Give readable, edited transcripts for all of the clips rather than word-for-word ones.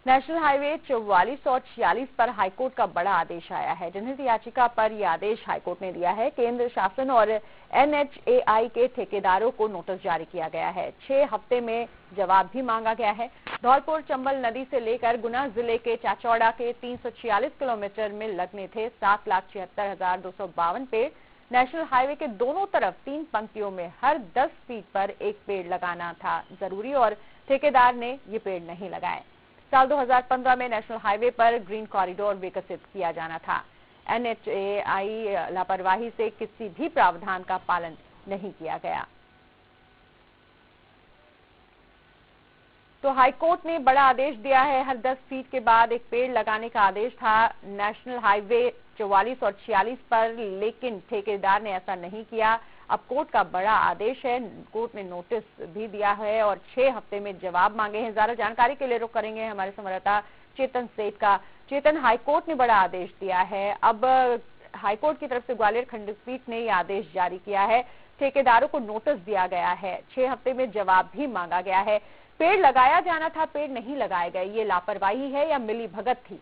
National highway 44 और 46 पर high court का बड़ा आदेश आया है। जनहित याचिका पर यह आदेश हाईकोर्ट ने दिया है। केंद्र शासन और एनएचएआई के ठेकेदारों को नोटिस जारी किया गया है। 6 हफ्ते में जवाब भी मांगा गया है। धौलपुर चंबल नदी से लेकर गुना जिले के चाचौड़ा के 346 किलोमीटर में लगने थे 7,76,252 पेड़। नेशनल हाईवे के दोनों तरफ 3 पंक्तियों में हर 10 फीट पर एक पेड़ लगाना था जरूरी और ठेकेदार ने ये पेड़ नहीं लगाए। साल 2015 में नेशनल हाईवे पर ग्रीन कॉरिडोर विकसित किया जाना था। एनएचएआई लापरवाही से किसी भी प्रावधान का पालन नहीं किया गया। तो हाईकोर्ट ने बड़ा आदेश दिया है। हर 10 फीट के बाद एक पेड़ लगाने का आदेश था नेशनल हाईवे 44 और 46 पर, लेकिन ठेकेदार ने ऐसा नहीं किया। अब कोर्ट का बड़ा आदेश है। कोर्ट ने नोटिस भी दिया है और 6 हफ्ते में जवाब मांगे हैं। ज्यादा जानकारी के लिए रुख करेंगे हमारे संवाददाता चेतन सेठ का। चेतन, हाईकोर्ट ने बड़ा आदेश दिया है। अब हाईकोर्ट की तरफ से ग्वालियर खंडपीठ ने यह आदेश जारी किया है। ठेकेदारों को नोटिस दिया गया है। 6 हफ्ते में जवाब भी मांगा गया है। पेड़ लगाया जाना था, पेड़ नहीं लगाए गए। ये लापरवाही है या मिली भगत थी?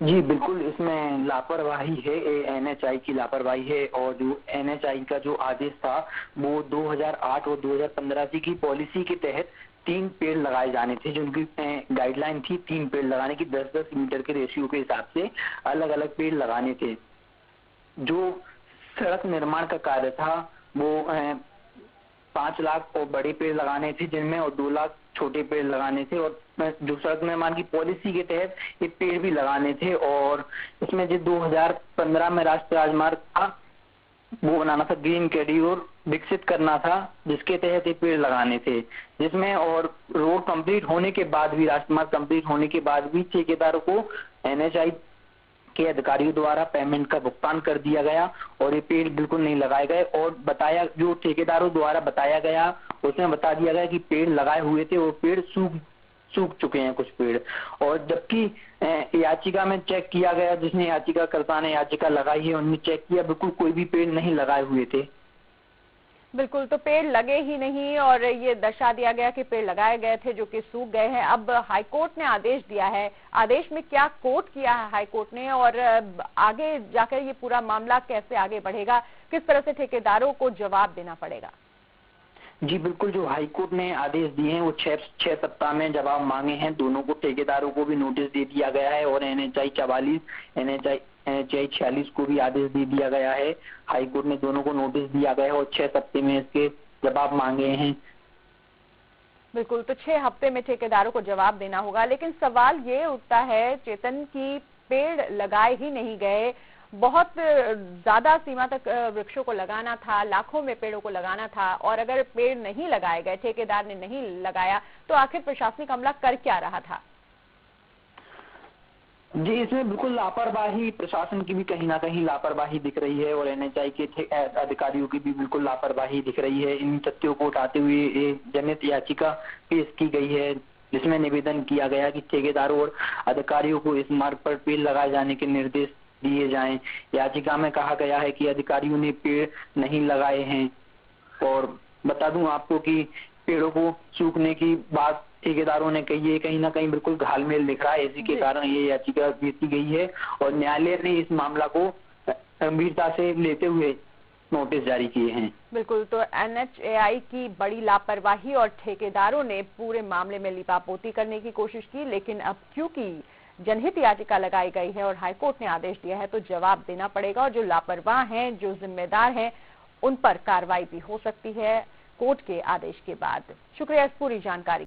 जी बिल्कुल, इसमें लापरवाही है, एनएचआई की लापरवाही है। और जो एनएचआई का जो आदेश था वो 2008 और 2015 की पॉलिसी के तहत 3 पेड़ लगाए जाने थे, जो उनकी गाइडलाइन थी। 3 पेड़ लगाने की 10-10 मीटर के रेशियो के हिसाब से अलग अलग पेड़ लगाने थे। जो सड़क निर्माण का कार्य था वो 5 लाख और बड़े पेड़ लगाने थे जिनमें, और 2 लाख छोटे पेड़ लगाने थे। और जो सड़क निर्माण की पॉलिसी के तहत ये पेड़ भी लगाने थे। और इसमें जो 2015 में राष्ट्रीय राजमार्ग था वो बनाना था, ग्रीन कॉरिडोर विकसित करना था, जिसके तहत ये पेड़ लगाने थे। जिसमें और रोड कंप्लीट होने के बाद भी, राजमार्ग कंप्लीट होने के बाद भी ठेकेदारों को एनएचआई के अधिकारियों द्वारा पेमेंट का भुगतान कर दिया गया और ये पेड़ बिल्कुल नहीं लगाए गए। और बताया, जो ठेकेदारों द्वारा बताया गया उसमें बता दिया गया कि पेड़ लगाए हुए थे, वो पेड़ सूख चुके हैं कुछ पेड़। और जबकि याचिका में चेक किया गया, जिसने याचिकाकर्ता ने याचिका लगाई है उन्होंने चेक किया, बिल्कुल कोई भी पेड़ नहीं लगाए हुए थे। बिल्कुल, तो पेड़ लगे ही नहीं और ये दर्शा दिया गया कि पेड़ लगाए गए थे जो कि सूख गए हैं। अब हाईकोर्ट ने आदेश दिया है। आदेश में क्या कोट किया है हाईकोर्ट ने और आगे जाकर ये पूरा मामला कैसे आगे बढ़ेगा, किस तरह से ठेकेदारों को जवाब देना पड़ेगा? जी बिल्कुल, जो हाईकोर्ट ने आदेश दिए हैं वो 6 सप्ताह में जवाब मांगे हैं। दोनों को, ठेकेदारों को भी नोटिस दे दिया गया है और एनएचआई 44, एनएचआई 46 को भी आदेश दे दिया गया है। हाईकोर्ट ने दोनों को नोटिस दिया गया है और 6 हफ्ते में इसके जवाब मांगे हैं। बिल्कुल, तो 6 हफ्ते में ठेकेदारों को जवाब देना होगा। लेकिन सवाल ये उठता है चेतन की पेड़ लगाए ही नहीं गए। बहुत ज्यादा सीमा तक वृक्षों को लगाना था, लाखों में पेड़ों को लगाना था, और अगर पेड़ नहीं लगाए गए, ठेकेदार ने नहीं लगाया, तो आखिर प्रशासनिक अमला कर क्या रहा था? जी, इसमें बिल्कुल लापरवाही, प्रशासन की भी कहीं ना कहीं लापरवाही दिख रही है और एनएचआई के अधिकारियों की भी बिल्कुल लापरवाही दिख रही है। इन तथ्यों को उठाते हुए एक जनहित याचिका पेश की गई है, जिसमें निवेदन किया गया कि ठेकेदारों और अधिकारियों को इस मार्ग पर पेड़ लगाए जाने के निर्देश दिए जाएं। याचिका में कहा गया है कि अधिकारियों ने पेड़ नहीं लगाए हैं। और बता दूं आपको कि पेड़ों को सूखने की बात ठेकेदारों ने कही है, कहीं ना कहीं बिल्कुल घालमेल दिख रहा है। इसी के कारण ये याचिका भेजी गई है और न्यायालय ने इस मामला को गंभीरता से लेते हुए नोटिस जारी किए हैं। बिल्कुल, तो एनएचएआई की बड़ी लापरवाही और ठेकेदारों ने पूरे मामले में लिपापोती करने की कोशिश की, लेकिन अब क्योंकि जनहित याचिका लगाई गई है और हाईकोर्ट ने आदेश दिया है तो जवाब देना पड़ेगा। और जो लापरवाह हैं, जो जिम्मेदार हैं, उन पर कार्रवाई भी हो सकती है कोर्ट के आदेश के बाद। शुक्रिया इस पूरी जानकारी